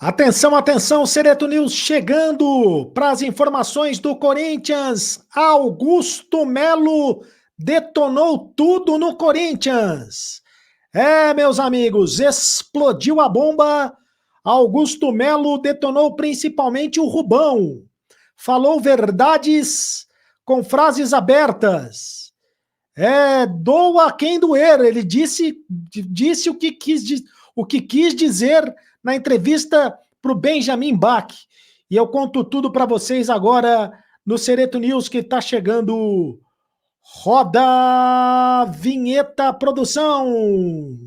Atenção, atenção, Sereto News chegando para as informações do Corinthians. Augusto Melo detonou tudo no Corinthians. Meus amigos, explodiu a bomba. Augusto Melo detonou principalmente o Rubão. Falou verdades com frases abertas. Doa quem doer. Ele disse o que quis dizer na entrevista para o Benjamin Bach. E eu conto tudo para vocês agora no Sereto News que está chegando. Roda vinheta, produção!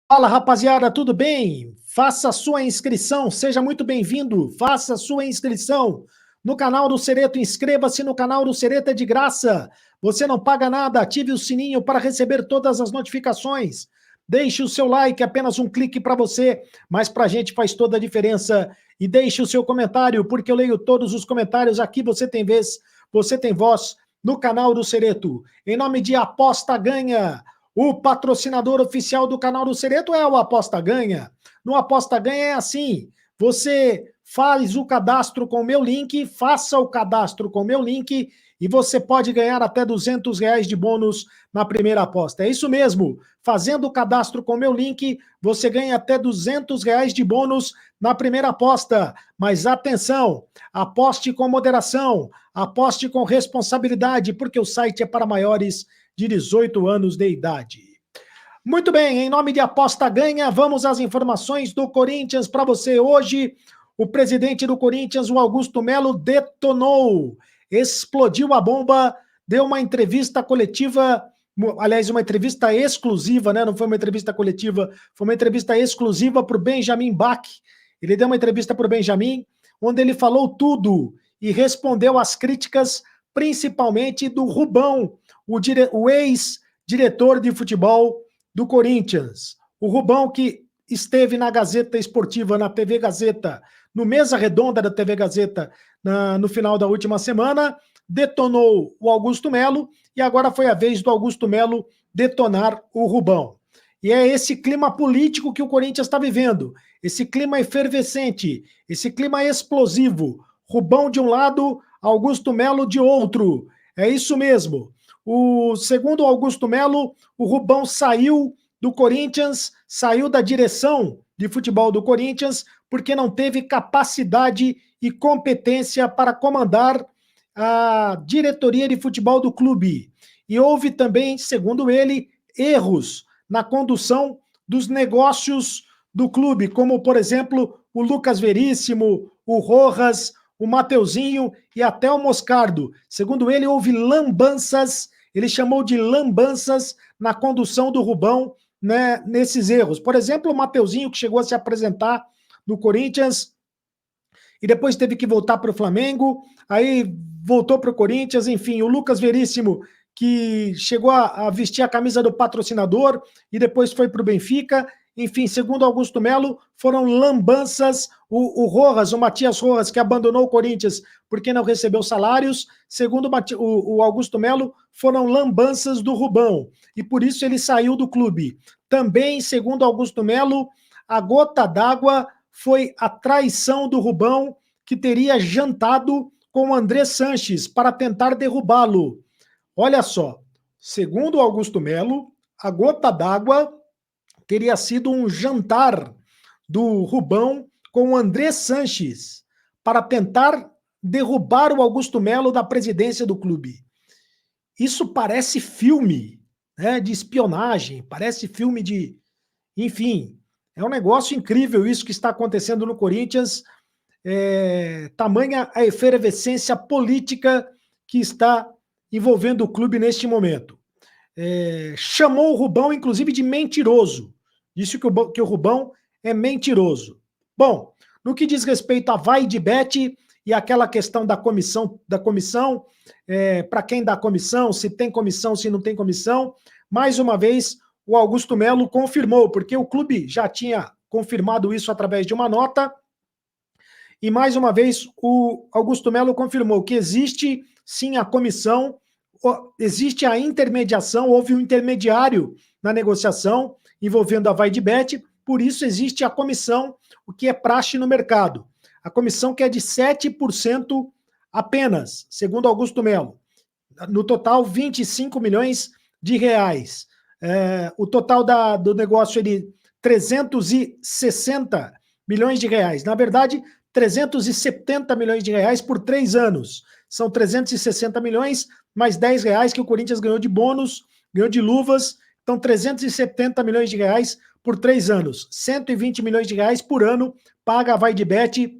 Fala, rapaziada, tudo bem? Faça sua inscrição, seja muito bem-vindo. Faça sua inscrição no canal do Sereto. Inscreva-se no canal do Sereto, é de graça. Você não paga nada. Ative o sininho para receber todas as notificações. Deixe o seu like, apenas um clique para você, mas para a gente faz toda a diferença. E deixe o seu comentário, porque eu leio todos os comentários. Aqui você tem vez, você tem voz no canal do Sereto. Em nome de Aposta Ganha, o patrocinador oficial do canal do Sereto é o Aposta Ganha. No Aposta Ganha é assim, você faz o cadastro com o meu link, faça o cadastro com o meu link e você pode ganhar até R$200 de bônus na primeira aposta. É isso mesmo, fazendo o cadastro com o meu link, você ganha até R$200 de bônus na primeira aposta. Mas atenção, aposte com moderação, aposte com responsabilidade, porque o site é para maiores de 18 anos de idade. Muito bem, em nome de Aposta Ganha, vamos às informações do Corinthians para você. Hoje, o presidente do Corinthians, o Augusto Melo, detonou, explodiu a bomba, deu uma entrevista coletiva, aliás, uma entrevista exclusiva, né? Não foi uma entrevista coletiva, foi uma entrevista exclusiva para o Benjamin Bach. Ele deu uma entrevista para o Benjamin, onde ele falou tudo e respondeu às críticas, principalmente do Rubão, o ex-diretor de futebol do Corinthians. O Rubão, que esteve na Gazeta Esportiva, na TV Gazeta, no Mesa Redonda da TV Gazeta, no final da última semana, detonou o Augusto Melo e agora foi a vez do Augusto Melo detonar o Rubão. E é esse clima político que o Corinthians está vivendo, esse clima efervescente, esse clima explosivo. Rubão de um lado, Augusto Melo de outro. É isso mesmo. Segundo o Augusto Melo, o Rubão saiu do Corinthians, saiu da direção de futebol do Corinthians, porque não teve capacidade e competência para comandar a diretoria de futebol do clube. E houve também, segundo ele, erros na condução dos negócios do clube, como, por exemplo, o Lucas Veríssimo, o Rojas, o Mateuzinho e até o Moscardo. Segundo ele, houve lambanças, ele chamou de lambanças na condução do Rubão, né, nesses erros. Por exemplo, o Mateuzinho, que chegou a se apresentar no Corinthians e depois teve que voltar para o Flamengo, aí voltou para o Corinthians, enfim, o Lucas Veríssimo, que chegou a vestir a camisa do patrocinador e depois foi para o Benfica. Enfim, segundo Augusto Melo, foram lambanças. O Rojas, o Matias Rojas, que abandonou o Corinthians porque não recebeu salários, segundo o Augusto Melo, foram lambanças do Rubão. E por isso ele saiu do clube. Também, segundo Augusto Melo, a gota d'água foi a traição do Rubão, que teria jantado com o André Sanches para tentar derrubá-lo. Olha só, segundo Augusto Melo, a gota d'água teria sido um jantar do Rubão com o André Sanches para tentar derrubar o Augusto Melo da presidência do clube. Isso parece filme, né, de espionagem, parece filme de... Enfim, é um negócio incrível isso que está acontecendo no Corinthians, tamanha a efervescência política que está envolvendo o clube neste momento. Chamou o Rubão, inclusive, de mentiroso. Disse que o Rubão é mentiroso. Bom, no que diz respeito a vai de bet e aquela questão da comissão, para quem dá comissão, se tem comissão, se não tem comissão, mais uma vez o Augusto Melo confirmou, porque o clube já tinha confirmado isso através de uma nota, E mais uma vez o Augusto Melo confirmou que existe sim a comissão, existe a intermediação, houve um intermediário na negociação envolvendo a VaideBet, por isso existe a comissão, o que é praxe no mercado. A comissão que é de 7% apenas, segundo Augusto Melo. No total, 25 milhões de reais. O total do negócio é de 360 milhões de reais. Na verdade, 370 milhões de reais por 3 anos. São 360 milhões mais 10 reais que o Corinthians ganhou de bônus, ganhou de luvas. Então, 370 milhões de reais por 3 anos. 120 milhões de reais por ano paga a VaideBet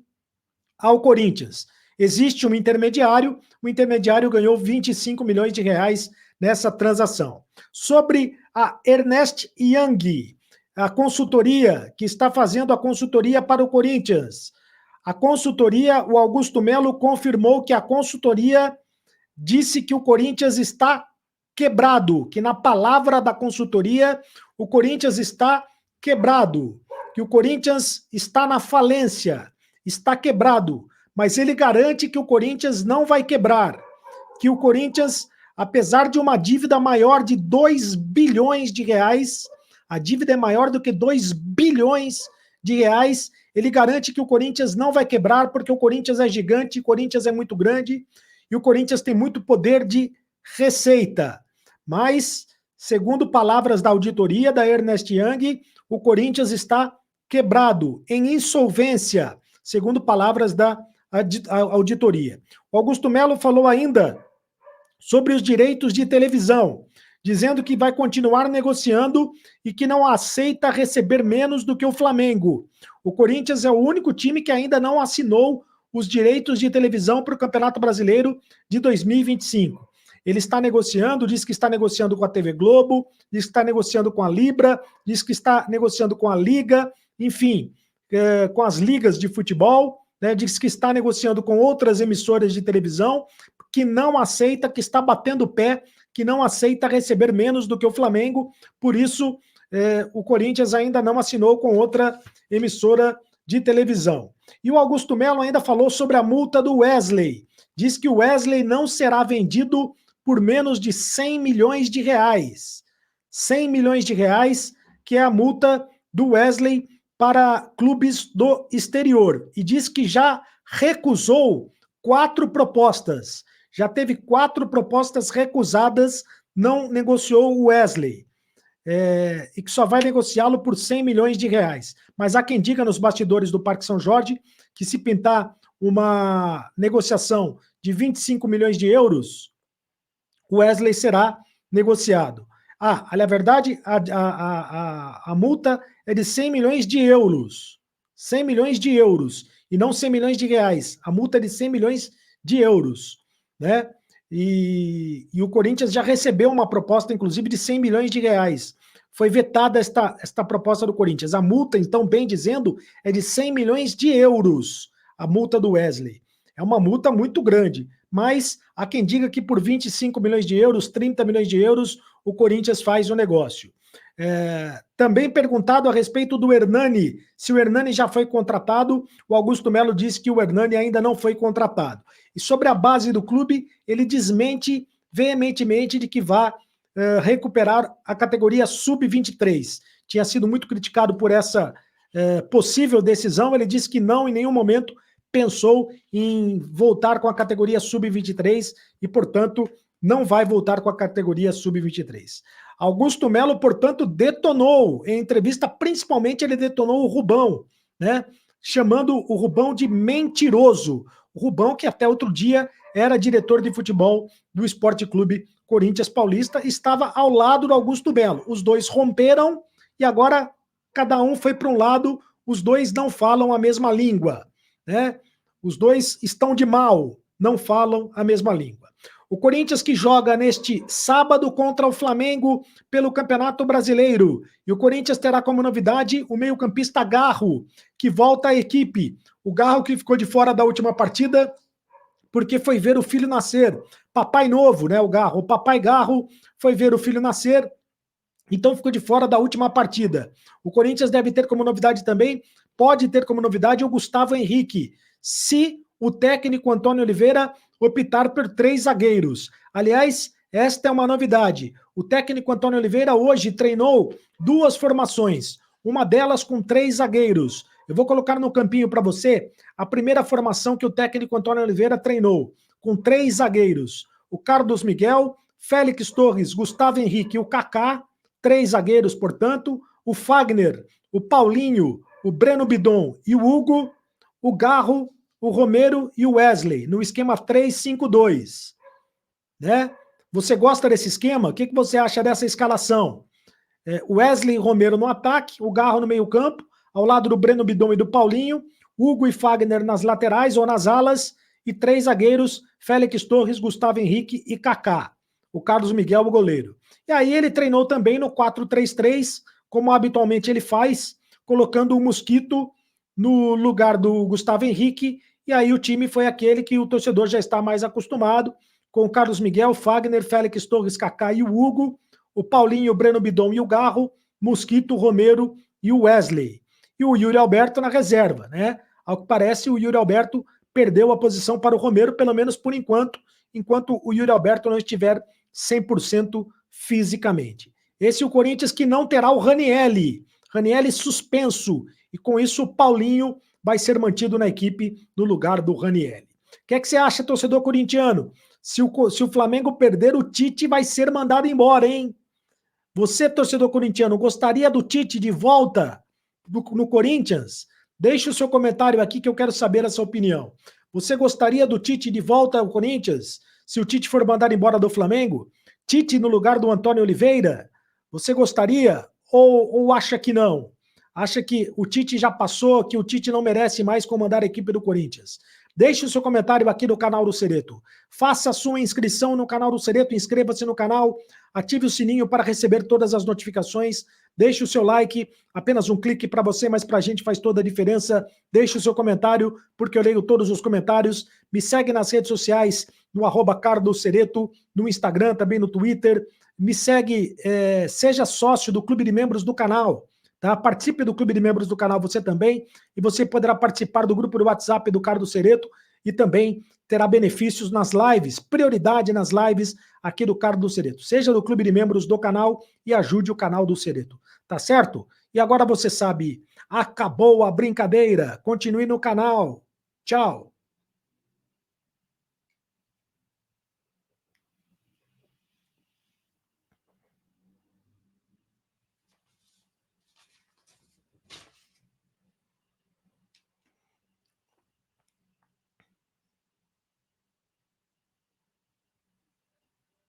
ao Corinthians. Existe um intermediário, o intermediário ganhou 25 milhões de reais nessa transação. Sobre a Ernst Young, a consultoria que está fazendo a consultoria para o Corinthians. A consultoria, o Augusto Melo confirmou que a consultoria disse que o Corinthians está quebrado, que na palavra da consultoria, o Corinthians está quebrado, que o Corinthians está na falência, está quebrado, mas ele garante que o Corinthians não vai quebrar, que o Corinthians, apesar de uma dívida maior de 2 bilhões de reais, a dívida é maior do que 2 bilhões de reais, ele garante que o Corinthians não vai quebrar, porque o Corinthians é gigante, o Corinthians é muito grande, e o Corinthians tem muito poder de receita. Mas, segundo palavras da auditoria da Ernst Young, o Corinthians está quebrado, em insolvência, segundo palavras da auditoria. O Augusto Melo falou ainda sobre os direitos de televisão, dizendo que vai continuar negociando e que não aceita receber menos do que o Flamengo. O Corinthians é o único time que ainda não assinou os direitos de televisão para o Campeonato Brasileiro de 2025. Ele está negociando, diz que está negociando com a TV Globo, diz que está negociando com a Libra, diz que está negociando com a Liga, enfim, com as ligas de futebol, né, diz que está negociando com outras emissoras de televisão, que não aceita, que está batendo o pé, que não aceita receber menos do que o Flamengo, por isso o Corinthians ainda não assinou com outra emissora de televisão. E o Augusto Melo ainda falou sobre a multa do Wesley. Diz que o Wesley não será vendido por menos de 100 milhões de reais. 100 milhões de reais, que é a multa do Wesley para clubes do exterior. E diz que já recusou 4 propostas. Já teve 4 propostas recusadas, não negociou o Wesley. E que só vai negociá-lo por 100 milhões de reais. Mas há quem diga nos bastidores do Parque São Jorge que se pintar uma negociação de 25 milhões de euros, o Wesley será negociado. Na verdade, a multa é de 100 milhões de euros. 100 milhões de euros. E não 100 milhões de reais. A multa é de 100 milhões de euros. Né? E o Corinthians já recebeu uma proposta, inclusive, de 100 milhões de reais. Foi vetada esta proposta do Corinthians. A multa, então, bem dizendo, é de 100 milhões de euros, a multa do Wesley. É uma multa muito grande, mas há quem diga que por 25 milhões de euros, 30 milhões de euros, o Corinthians faz o negócio. Também perguntado a respeito do Hernani, se o Hernani já foi contratado, o Augusto Melo disse que o Hernani ainda não foi contratado. E sobre a base do clube, ele desmente veementemente de que vá recuperar a categoria sub-23. Tinha sido muito criticado por essa possível decisão, ele disse que não, em nenhum momento, pensou em voltar com a categoria sub-23 e, portanto, não vai voltar com a categoria sub-23. Augusto Melo, portanto, detonou, em entrevista, principalmente ele detonou o Rubão, né? Chamando o Rubão de mentiroso. O Rubão, que até outro dia era diretor de futebol do Esporte Clube Corinthians Paulista, estava ao lado do Augusto Melo. Os dois romperam e agora cada um foi para um lado, os dois não falam a mesma língua, né? Os dois estão de mal, não falam a mesma língua. O Corinthians que joga neste sábado contra o Flamengo pelo Campeonato Brasileiro. E o Corinthians terá como novidade o meio-campista Garro, que volta à equipe. O Garro que ficou de fora da última partida porque foi ver o filho nascer. Papai novo, né, o Garro. O papai Garro foi ver o filho nascer, então ficou de fora da última partida. O Corinthians deve ter como novidade também, pode ter como novidade o Gustavo Henrique. se o técnico Antônio Oliveira optar por 3 zagueiros. Aliás, esta é uma novidade. O técnico Antônio Oliveira hoje treinou 2 formações, uma delas com 3 zagueiros. Eu vou colocar no campinho para você a primeira formação que o técnico Antônio Oliveira treinou, com 3 zagueiros. O Carlos Miguel, Félix Torres, Gustavo Henrique e o Kaká, 3 zagueiros, portanto, o Fagner, o Paulinho, o Breno Bidon e o Hugo, o Garro, o Romero e o Wesley, no esquema 3-5-2. Né? Você gosta desse esquema? O que você acha dessa escalação? Wesley e Romero no ataque, o Garro no meio campo, ao lado do Breno Bidon e do Paulinho, Hugo e Fagner nas laterais ou nas alas, e 3 zagueiros, Félix Torres, Gustavo Henrique e Kaká. O Carlos Miguel, o goleiro. E aí ele treinou também no 4-3-3, como habitualmente ele faz, colocando o Mosquito no lugar do Gustavo Henrique, e aí o time foi aquele que o torcedor já está mais acostumado, com o Carlos Miguel, Fagner, Félix Torres, Kaká e o Hugo, o Paulinho, o Breno Bidon e o Garro, Mosquito, Romero e o Wesley. E o Yuri Alberto na reserva, né? Ao que parece, o Yuri Alberto perdeu a posição para o Romero, pelo menos por enquanto o Yuri Alberto não estiver 100% fisicamente. Esse é o Corinthians que não terá o Ranielli suspenso, e com isso o Paulinho vai ser mantido na equipe no lugar do Ranielli. O que é que você acha, torcedor corintiano? Se o Flamengo perder, o Tite vai ser mandado embora, hein? Você, torcedor corintiano, gostaria do Tite de volta no Corinthians? Deixe o seu comentário aqui que eu quero saber a sua opinião. Você gostaria do Tite de volta ao Corinthians? Se o Tite for mandado embora do Flamengo? Tite no lugar do Antônio Oliveira? Você gostaria ou acha que não? Acha que o Tite já passou, que o Tite não merece mais comandar a equipe do Corinthians? Deixe o seu comentário aqui no canal do Cereto. Faça a sua inscrição no canal do Cereto, inscreva-se no canal, ative o sininho para receber todas as notificações, deixe o seu like, apenas um clique para você, mas para a gente faz toda a diferença. Deixe o seu comentário, porque eu leio todos os comentários. Me segue nas redes sociais, no @cardocereto, no Instagram, também no Twitter. Me segue, seja sócio do Clube de Membros do canal. Tá? Participe do Clube de Membros do canal você também, e você poderá participar do grupo do WhatsApp do Cardo Cereto e também terá benefícios nas lives, prioridade nas lives aqui do Cardo Cereto. Seja do Clube de Membros do canal e ajude o canal do Cereto. Tá certo? E agora você sabe, acabou a brincadeira. Continue no canal. Tchau.